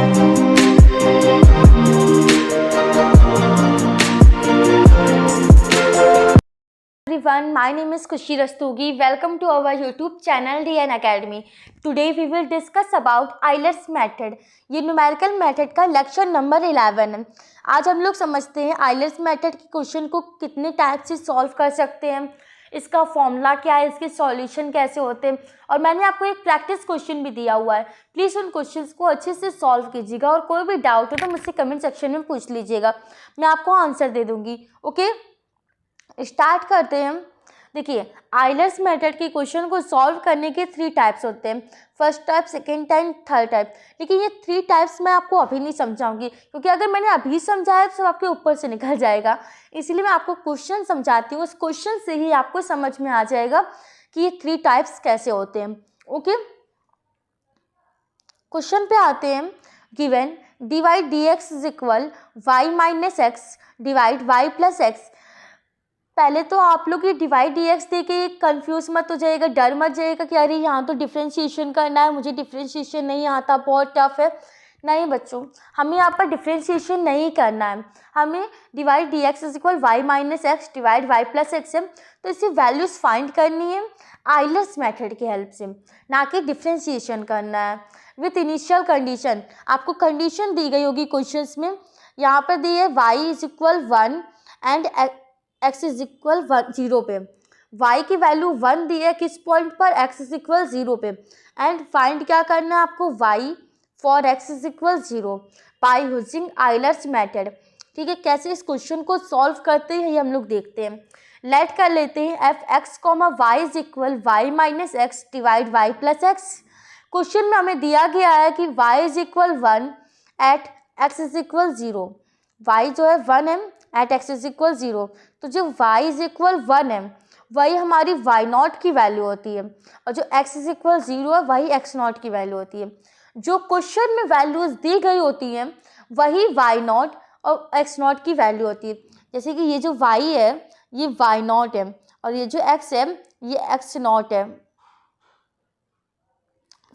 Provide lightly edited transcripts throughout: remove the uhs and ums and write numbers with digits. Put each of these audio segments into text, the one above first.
Everyone, my name is Khushi Rastogi. Welcome to our YouTube channel DN Academy. Today we will discuss about IELTS method. ये numerical method का lecture number 11 है. आज हम लोग समझते हैं IELTS मेथड के क्वेश्चन को कितने टाइप से सॉल्व कर सकते हैं, इसका फॉर्मूला क्या है, इसके सॉल्यूशन कैसे होते हैं. और मैंने आपको एक प्रैक्टिस क्वेश्चन भी दिया हुआ है. प्लीज़ उन क्वेश्चंस को अच्छे से सॉल्व कीजिएगा और कोई भी डाउट हो तो मुझसे कमेंट सेक्शन में पूछ लीजिएगा, मैं आपको आंसर दे दूँगी. ओके, स्टार्ट करते हैं. देखिए, आइलर्स मेथड के क्वेश्चन को सॉल्व करने के 3 टाइप्स होते हैं. First type, second type, third type. लेकिन ये 3 टाइप्स मैं आपको अभी नहीं समझाऊंगी, क्योंकि अगर मैंने अभी समझाया तो सब आपके ऊपर से निकल जाएगा. इसीलिए मैं आपको क्वेश्चन समझाती हूँ, उस क्वेश्चन से ही आपको समझ में आ जाएगा कि ये 3 टाइप्स कैसे होते हैं. ओके, क्वेश्चन पे आते हैं. Given divide d x is equal y minus x divide y plus x. पहले तो आप लोग ये डिवाइड डी एक्स दे के कन्फ्यूज मत हो जाएगा, डर मत जाइएगा कि अरे यहाँ तो डिफ्रेंशिएशन करना है, मुझे डिफ्रेंशिएशन नहीं आता, बहुत टफ है. नहीं बच्चों, हमें यहाँ पर डिफ्रेंशिएशन नहीं करना है. हमें divide d x is equal y minus x divide y plus x है, तो इसकी वैल्यूज़ फाइंड करनी है आइलर्स मेथड की हेल्प से, ना कि डिफ्रेंशिएशन करना है. विथ इनिशियल कंडीशन, आपको कंडीशन दी गई होगी क्वेश्चंस में. यहाँ पर दी है y is equal 1 and x is equal 0 पे. y की वैल्यू 1 दी है किस पॉइंट पर, x इज इक्वल 0 पे. एंड फाइंड क्या करना है आपको, y for x is equal 0 by using Euler's method. ठीक है, कैसे इस क्वेश्चन को सॉल्व करते हैं ये हम लोग देखते हैं. लेट कर लेते हैं f x comma y is equal y minus x divide y plus x. Question में हमें दिया गया है कि y is equal 1 at x is equal 0. y जो है 1 है एट x इज इक्वल 0, तो जो y इज इक्वल 1 है वही हमारी y नॉट की वैल्यू होती है, और जो x इज इक्वल 0 है वही x नॉट की वैल्यू होती है. जो क्वेश्चन में वैल्यूज दी गई होती हैं वही y नॉट और x नॉट की वैल्यू होती है. जैसे कि ये जो y है ये y नॉट है, और ये जो x है ये x नॉट है.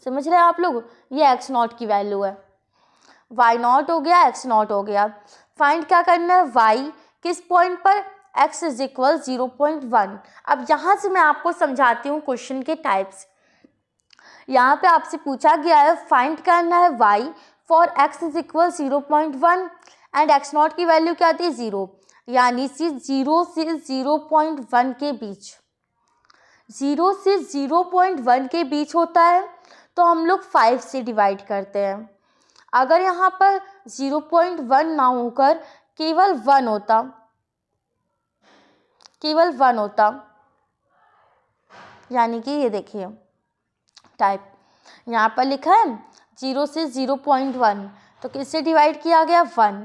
समझ रहे हैं आप लोग, ये x नॉट की वैल्यू है. y नॉट हो गया, x नॉट हो गया. फाइंड क्या करना है, y किस पॉइंट पर, x इज इक्वल 0.1. अब यहाँ से मैं आपको समझाती हूँ क्वेश्चन के टाइप्स. यहाँ पे आपसे पूछा गया है फाइंड करना है y for x is equal 0.1 and x not की वैल्यू क्या आती है 0, यानी कि 0 से 0.1 के बीच. 0 से 0.1 के बीच होता है तो हम लोग 5 से डिवाइड करते हैं. अगर यहाँ पर 0.1 ना होकर केवल 1 होता, यानी कि ये देखिए टाइप यहाँ पर लिखा है 0 से 0.1, तो किससे डिवाइड किया गया 1.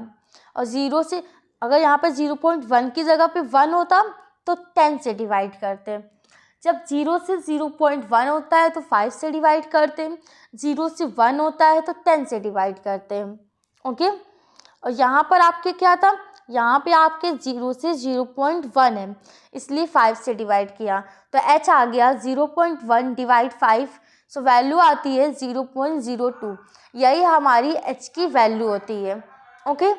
और 0 से अगर यहाँ पर 0.1 की जगह पे 1 होता तो 10 से डिवाइड करते हैं. जब 0 से 0.1 होता है तो 5 से डिवाइड करते हैं, 0 से 1 होता है तो 10 से डिवाइड करते हैं. ओके, और यहाँ पर आपके क्या था, यहाँ पे आपके 0 से 0.1 है इसलिए 5 से डिवाइड किया, तो h आ गया 0.1 डिवाइड 5, सो वैल्यू आती है 0.02. यही हमारी h की वैल्यू होती है. ओके,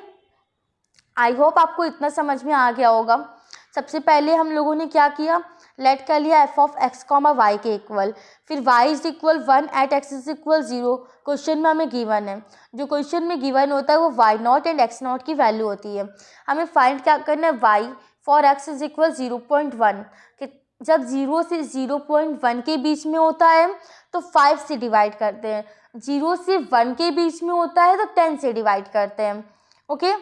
आई होप आपको इतना समझ में आ गया होगा. सबसे पहले हम लोगों ने क्या किया, लेट कर लिया f of x comma y के इक्वल, फिर y is equal 1 at x is equal 0. Question में हमें गिवन है, जो क्वेश्चन में गिवन होता है वो y not and x not की वैल्यू होती है. हमें फाइंड क्या करना है, y for x is equal 0.1. जब 0 से 0.1 के बीच में होता है तो 5 से डिवाइड करते हैं, 0 से 1 के बीच में होता है तो 10 से डिवाइड करते हैं. ओके,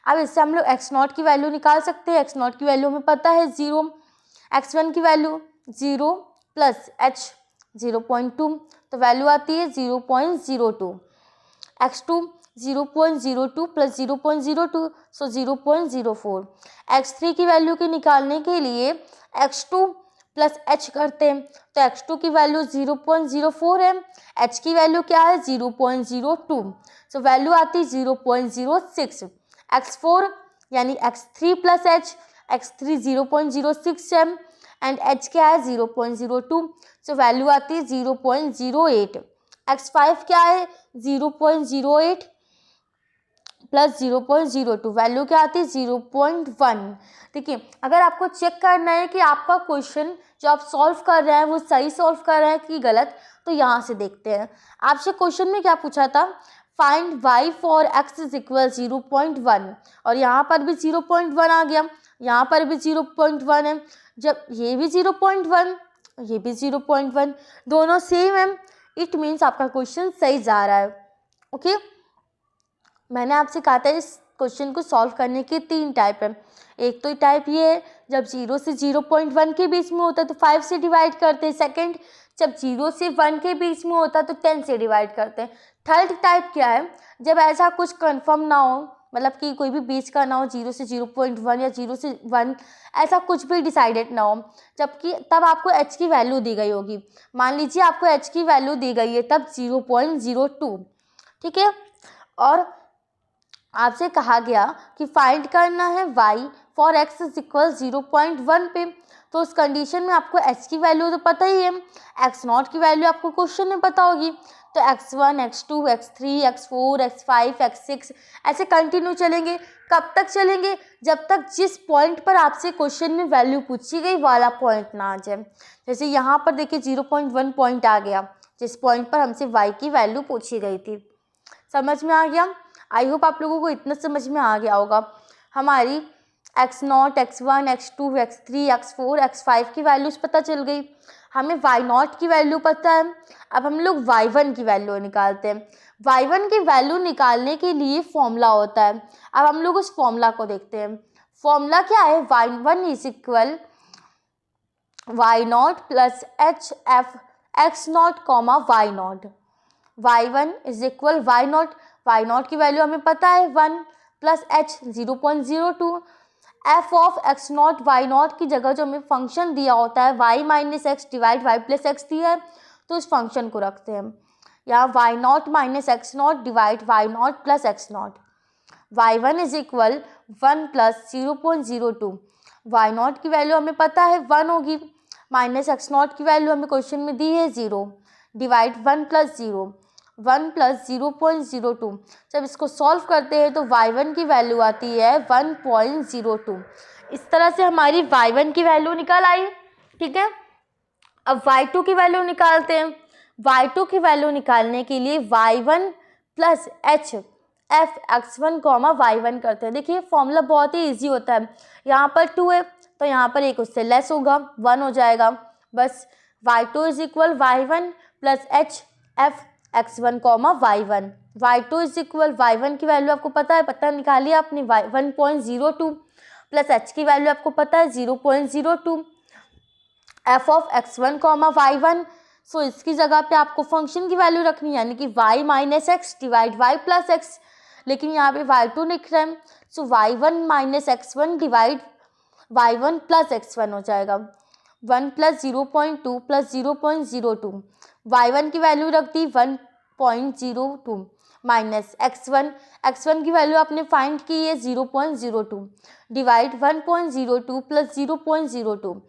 अब इससे हम लोग x नॉट की वैल्यू निकाल सकते हैं. x नॉट की वैल्यू हमें पता है 0, x1 की वैल्यू 0 प्लस h 0.2, तो वैल्यू आती है 0.02. x2 0.02 प्लस 0.02, सो 0.04. x3 की वैल्यू के निकालने के लिए x2 प्लस h करते हैं, तो x2 की वैल्यू 0.04 है, h की वैल्यू क्या है 0.02, सो वैल्यू आती है 0.06. x4 यानी x3 प्लस h, x3 0.06 है एंड h क्या है 0.02, सो वैल्यू आती है 0.08. x5 क्या है 0.08 प्लस 0.02, वैल्यू क्या आती है 0.1। देखिए अगर आपको चेक करना है कि आपका क्वेश्चन जो आप सॉल्व कर रहे हैं वो सही सॉल्व कर रहे हैं कि गलत, तो यहाँ से देखते हैं। आपसे क्वेश्चन में क्या पूछा था, find y for x is equal 0.1, और यहाँ पर भी 0.1 आ गया, यहाँ पर भी 0.1 है। जब ये भी 0.1, ये भी 0.1, दोनों सेम है, इट मीन्स आपका क्वेश्चन सही जा रहा है। ओके, मैंने आपसे कहा था इस क्वेश्चन को सॉल्व करने के 3 टाइप है। एक तो टाइप ये है जब 0 से 0.1 के बीच में होता है तो 5 से डिवाइड करते हैं। सेकंड, जब 0 से 1 के बीच में होता है तो 10 से डिवाइड करते हैं। थर्ड टाइप क्या है, जब ऐसा कुछ कंफर्म ना हो, मतलब कि कोई भी बीच का ना हो, 0 से 0.1 या 0 से 1, ऐसा कुछ भी डिसाइडेड ना हो, जबकि तब आपको h की वैल्यू दी गई होगी। मान लीजिए आपको h की वैल्यू दी गई है तब 0.02, ठीक है। और आपसे कहा गया कि फाइंड करना है y for x is equal 0.1 पे, तो उस कंडीशन में आपको h की वैल्यू तो पता ही है, x0 की वैल्यू आपको क्वेश्चन में पता होगी। तो x1, x2, x3, x4, x5, x6 ऐसे कंटिन्यू चलेंगे। कब तक चलेंगे, जब तक जिस पॉइंट पर आपसे क्वेश्चन में वैल्यू पूछी गई वाला पॉइंट ना आ जाए। जैसे यहाँ पर देखिए 0.1 पॉइंट आ गया, जिस पॉइंट पर हमसे y की वैल्यू पूछी गई थी। समझ में आ गया? आई होप आप लोगों को इतना समझ में आ गया होगा। हमारी x0, x1, x2, x3, x4, x5 की वैल्यूज़ पता चल गई। हमें y0 की वैल्यू पता है। अब हम लोग y1 की वैल्यू निकालते हैं। y1 की वैल्यू निकालने के लिए फॉर्मूला होता है। अब हम लोग उस फॉर्मूला को देखते हैं। फॉर्मूला क्या है, y1 is equal y0 plus H F x0 comma y0। y1 is equal y0 की वैल्यू हमें पता है 1 plus h 0.02। f of x0 y0 की जगह जो हमें फंक्शन दिया होता है y minus x divide y plus x दिया है, तो उस फंक्शन को रखते हैं यहाँ y0 minus x0 divide y0 plus x0। y1 is equal 1 plus 0.02। y0 की वैल्यू हमें पता है 1 होगी, माइनस x0 की वैल्यू हमें क्वेश्चन में दी है 0, डिवाइड 1 प्लस 0, 1 प्लस 0.02। जब इसको सॉल्व करते हैं तो y1 की वैल्यू आती है 1.02। इस तरह से हमारी y1 की वैल्यू निकल आई, ठीक है। अब y2 की वैल्यू निकालते हैं। y2 की वैल्यू निकालने के लिए y1 plus H F x1 comma y1 करते हैं। देखिए फॉर्मूला बहुत ही ईजी होता है। यहाँ पर 2 है तो यहाँ पर एक उससे लेस होगा, 1 हो जाएगा। बस y2 is equal y1 plus H F x1 comma y1। y2 is equal y1 की वैल्यू आपको पता है, पता निकालिए आपने 1.02 प्लस h की वैल्यू आपको पता है 0.02, f of x1 comma y1। सो इसकी जगह पे आपको फंक्शन की वैल्यू रखनी है, यानी कि y minus x divide y plus x, लेकिन यहाँ पे y2 लिख रहे हैं, सो y1 minus x1 divide y1 plus x1 हो जाएगा। 1 प्लस 0.2 प्लस 0.02, y1 की वैल्यू रख दी 1.02 माइनस x1 की वैल्यू आपने फाइंड की है 0.02, डिवाइड 1.02 प्लस 0.02।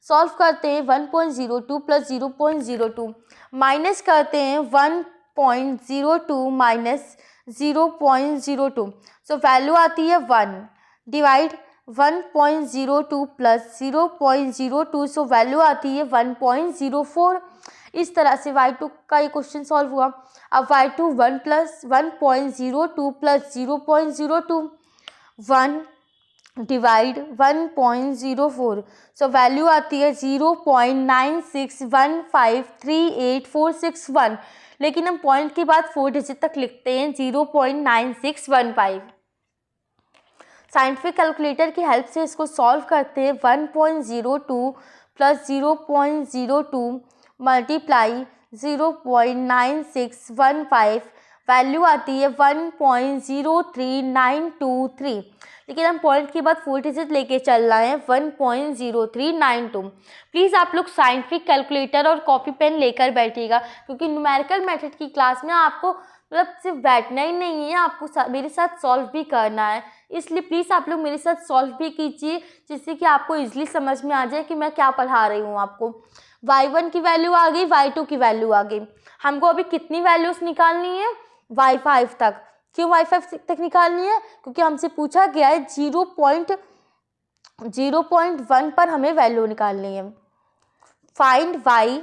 सॉल्व करते हैं 1.02 प्लस 0.02, माइनस करते हैं 1.02 माइनस 0.02, सो वैल्यू आती है 1, डिवाइड 1.02 प्लस 0.02, सो वैल्यू आती है 1.04। इस तरह से y2 का ये क्वेश्चन सॉल्व हुआ। अब y2 1 plus 1.02 plus 0.02, 1 divide 1.04, so value आती है 0.96153846 लेकिन हम पॉइंट के बाद 4 डिजिट तक लिखते हैं 0.9615। साइंटिफिक कैलकुलेटर की हेल्प से इसको सॉल्व करते हैं। 1.02 प्लस 0.02 मल्टीप्लाई 0.9615, वैल्यू आती है 1.03923, लेकिन हम पॉइंट के बाद 4 डिजिट लेके चल रहे हैं 1.0392। प्लीज़ आप लोग साइंटिफिक कैलकुलेटर और कॉपी पेन लेकर बैठिएगा, क्योंकि न्यूमेरिकल मेथड की क्लास में आपको मतलब सिर्फ बैठना ही नहीं है, आपको मेरे साथ सॉल्व भी करना है। इसलिए प्लीज़ आप लोग मेरे साथ सॉल्व भी कीजिए, जिससे कि आपको इजीली समझ में आ जाए कि मैं क्या पढ़ा रही हूँ आपको। y1 की वैल्यू आ गई, y2 की वैल्यू आ गई। हमको अभी कितनी वैल्यूज़ निकालनी है, y5 तक। क्यों y5 तक निकालनी है? क्योंकि हमसे पूछा गया है 0.1 पर हमें वैल्यू निकालनी है। Find y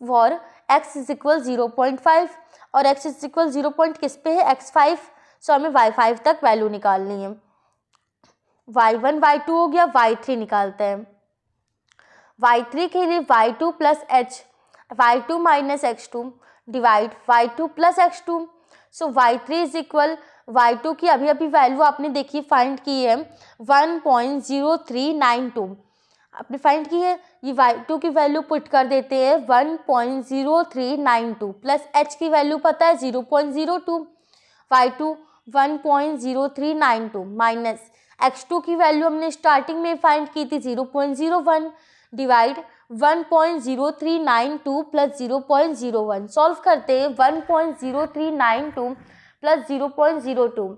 for x is equal 0.5 और x इज इक्वल 0 पॉइंट किस पे है? x5। सो हमें y5 तक वैल्यू निकालनी है। y1 y2 हो गया, y3 निकालते हैं। y3 के लिए y2 plus h, y2 minus x2 divide y2 plus x2। So y3 is equal y2 की अभी अभी वैल्यू आपने देखी फाइंड की है 1.0392 आपने फाइंड की है। ये y2 की वैल्यू पुट कर देते हैं 1.0392 प्लस h की वैल्यू पता है 0.02, y2 1.0392 माइनस x2 की वैल्यू हमने स्टार्टिंग में फाइंड की थी 0.01 डिवाइड 1.0392 प्लस 0.01। सॉल्व करते हैं 1.0392 प्लस 0.02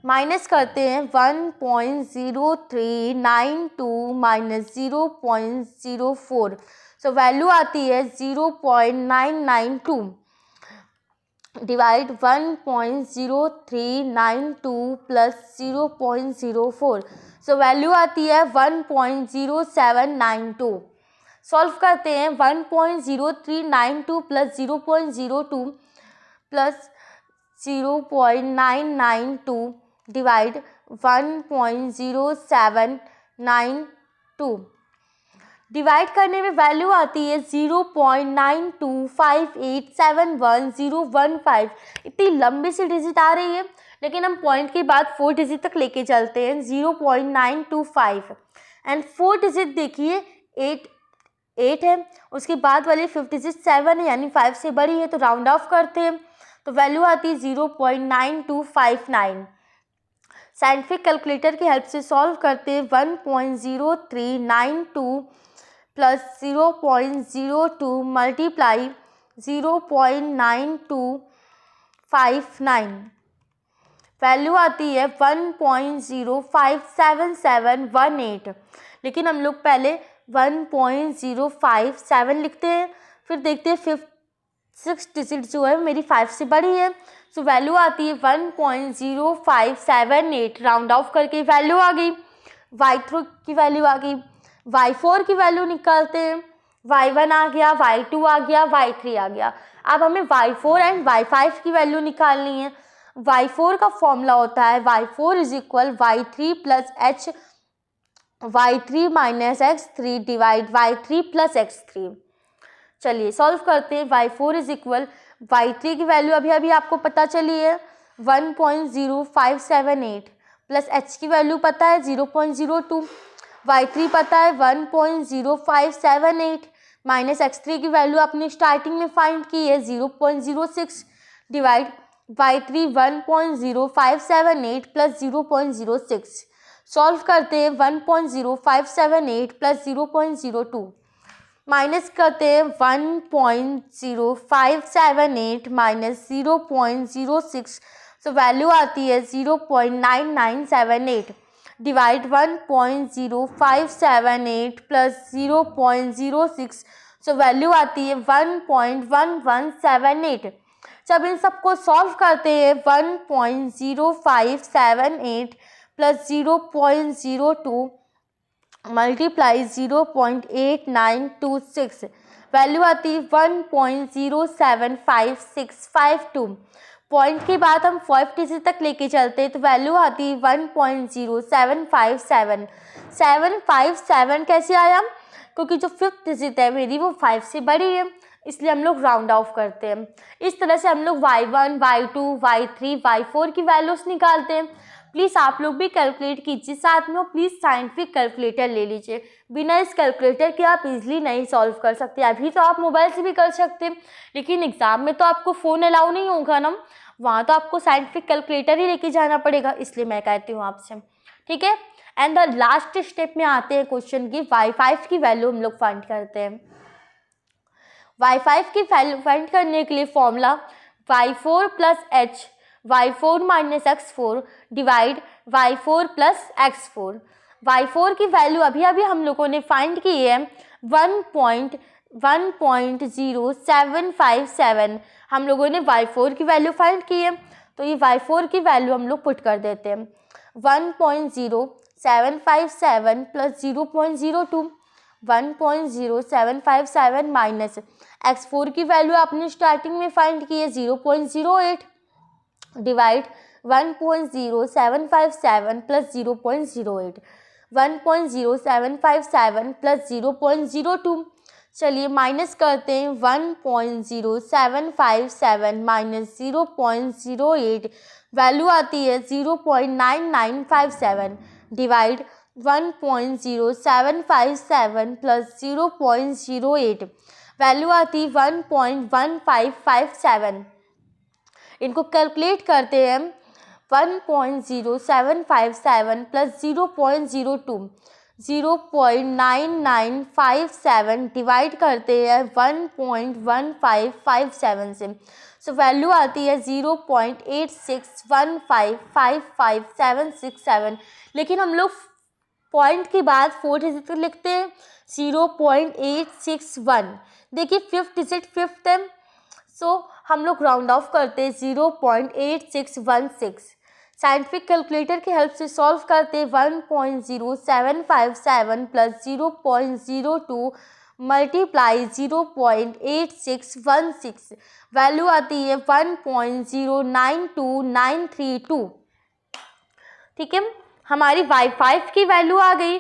माइनस करते हैं 1.0392 माइनस 0.04। सो वैल्यू आती है 0.992 डिवाइड 1.0392 प्लस 0.04। सो वैल्यू आती है 1.0792। सॉल्व करते हैं 1.0392 प्लस 0.02 प्लस 0.992 डिवाइड 1.0792। डिवाइड करने में वैल्यू आती है 0.9258711015। इतनी लंबी सी डिजिट आ रही है, लेकिन हम पॉइंट के बाद 4 डिजिट तक लेके चलते हैं 0.925 एंड 4 डिजिट देखिए 8 है, उसके बाद वाली 5 डिजिट 7 है, यानी 5 से बड़ी है, तो राउंड ऑफ करते हैं तो वैल्यू आती है 0.9259। साइंटिफिक कैलकुलेटर की हेल्प से सॉल्व करते हैं 1.0392 प्लस 0.02 मल्टीप्लाई 0.9259 वैल्यू आती है 1.057718। लेकिन हम लोग पहले 1.057 लिखते हैं, फिर देखते हैं 6 डिजिट जो है मेरी 5 से बड़ी है, सो वैल्यू आती है 1.0578। राउंड ऑफ करके वैल्यू आ गई, y3 की वैल्यू आ गई। y4 की वैल्यू निकालते हैं, y1 आ गया, y2 आ गया, y3 आ गया। अब हमें y4 एंड y5 की वैल्यू निकालनी है। y4 का फॉर्मूला होता है y4 is equal y3 plus h y3 minus x3 divide y3 plus x3। चलिए सॉल्व करते हैं। y4 इज इक्वल y3 की वैल्यू अभी अभी आपको पता चली है 1.0578 प्लस h की वैल्यू पता है 0.02, y3 पता है 1.0578 माइनस x3 की वैल्यू आपने स्टार्टिंग में फाइंड की है 0.06 डिवाइड y3 1.0578 प्लस 0.06। सॉल्व करते हैं 1.0578 प्लस 0.02 माइनस करते हैं 1.0578 माइनस 0.06। सो वैल्यू आती है 0.9978 डिवाइड 1.0578 प्लस 0.06। सो वैल्यू आती है 1.1178। जब इन सबको सॉल्व करते हैं 1.0578 प्लस 0.02 मल्टीप्लाई 0.8926 वैल्यू आती है 1.075652। पॉइंट के बाद हम 5 डिजिट तक लेके चलते हैं तो वैल्यू आती है 1.0757। 757 कैसे आया? क्योंकि जो 5th डिजिट है मेरी वो 5 से बड़ी है, इसलिए हम लोग राउंड ऑफ करते हैं। इस तरह से हम लोग y1, y2, y3, y4 की वैल्यूज निकालते हैं। प्लीज़ आप लोग भी कैलकुलेट कीजिए साथ में, प्लीज़ साइंटिफिक कैलकुलेटर ले लीजिए। बिना इस कैलकुलेटर के आप इजीली नहीं सॉल्व कर सकते। अभी तो आप मोबाइल से भी कर सकते हैं, लेकिन एग्ज़ाम में तो आपको फ़ोन अलाउ नहीं होगा ना, वहाँ तो आपको साइंटिफिक कैलकुलेटर ही लेके जाना पड़ेगा, इसलिए मैं कहती हूँ आपसे, ठीक है। एंड द लास्ट स्टेप में आते हैं क्वेश्चन की y5 की वैल्यू हम लोग फाइंड करते हैं। y5 की वैल्यू फाइंड करने के लिए formula y4 plus h y4 minus x4 divide y4 plus x4। y4 की वैल्यू अभी अभी हम लोगों ने फाइंड की है 1.0757। हम लोगों ने y4 की वैल्यू फाइंड की है, तो ये y4 की वैल्यू हम लोग पुट कर देते हैं 1.0757 प्लस 0.02 1.0757 माइनस x4 की वैल्यू आपने स्टार्टिंग में फाइंड की है 0.08 डिवाइड 1.0757 प्लस 0.08 1.0757 प्लस 0.02 चलिए माइनस करते हैं 1.0757 माइनस 0.08 वैल्यू आती है 0.9957 डिवाइड 1.0757 प्लस 0.08 वैल्यू आती 1.1557। इनको कैलकुलेट करते हैं 1.0757 प्लस 0.02 0.9957 डिवाइड करते हैं 1.1557 से, सो वैल्यू आती है 0.8615555767। लेकिन हम लोग पॉइंट के बाद 4 डिजिट लिखते हैं 0.861। देखिए 5th डिजिट 5th है, सो हम लोग राउंड ऑफ करते हैं 0.8616। साइंटिफिक कैलकुलेटर की हेल्प से सॉल्व करते 1.0757 प्लस 0.02 मल्टीप्लाई 0.8616 वैल्यू आती है 1.092932। ठीक है, हमारी y5 की वैल्यू आ गई।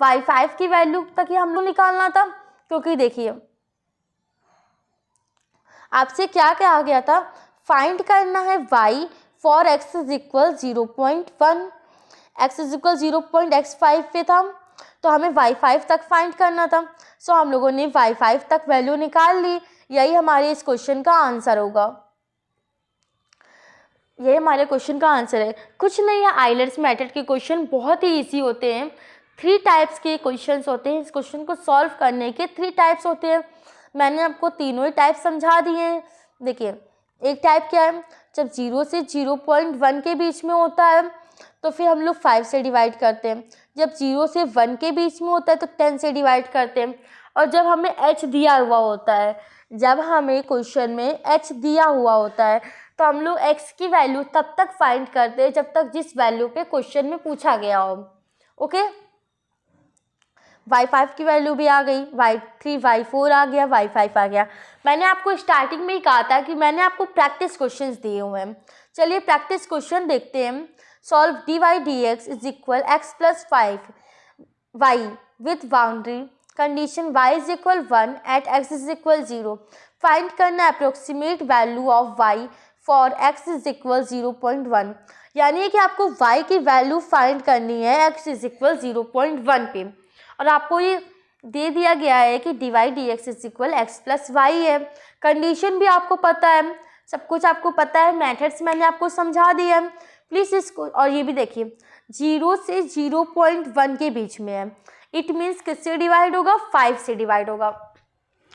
y5 की वैल्यू तक ही हम लोग निकालना था, क्योंकि देखिए आपसे क्या कहा गया था, फाइंड करना है y for x is equal 0.1, x is equal 0.x5 पे था, तो हमें y5 तक फाइंड करना था। सो हम लोगों ने y5 तक वैल्यू निकाल ली। यही हमारे इस क्वेश्चन का आंसर होगा, ये हमारे क्वेश्चन का आंसर है। कुछ नहीं है, आइलर्स मेथड के क्वेश्चन बहुत ही इजी होते हैं। 3 टाइप्स के क्वेश्चंस होते हैं। इस क्वेश्चन को सॉल्व करने के 3 टाइप्स होते हैं। मैंने आपको तीनों ही टाइप समझा दिए हैं। देखिए एक टाइप क्या है, जब 0 से 0.1 के बीच में होता है तो फिर हम लोग 5 से डिवाइड करते हैं। जब 0 से 1 के बीच में होता है तो 10 से डिवाइड करते हैं। और जब हमें h दिया हुआ होता है, जब हमें क्वेश्चन में h दिया हुआ होता है तो हम लोग x की वैल्यू तब तक फाइंड करते हैं जब तक जिस वैल्यू पे क्वेश्चन में पूछा गया हो। ओके, y5 की वैल्यू भी आ गई, y3 y4 आ गया, y5 आ गया। मैंने आपको स्टार्टिंग में ही कहा था कि मैंने आपको प्रैक्टिस क्वेश्चंस दिए हुए हैं। चलिए प्रैक्टिस क्वेश्चन देखते हैं। Solve dy dx is equal x plus 5 y with boundary condition y is equal 1 at x is equal 0। Find करना approximate value of y for x is equal 0.1। यानी कि आपको y की वैल्यू फाइंड करनी है x is equal 0.1 पे, और आपको ये दे दिया गया है कि dy dx is equal x plus y है। कंडीशन भी आपको पता है, सब कुछ आपको पता है, मेथड्स मैंने आपको समझा दिया है। प्लीज़ इसको, और ये भी देखिए 0 से 0.1 के बीच में है, इट मीन्स किससे डिवाइड होगा, 5 से डिवाइड होगा।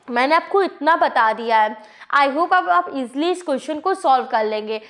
मैंने आपको इतना बता दिया है। आई होप अब आप इजली इस क्वेश्चन को सॉल्व कर लेंगे।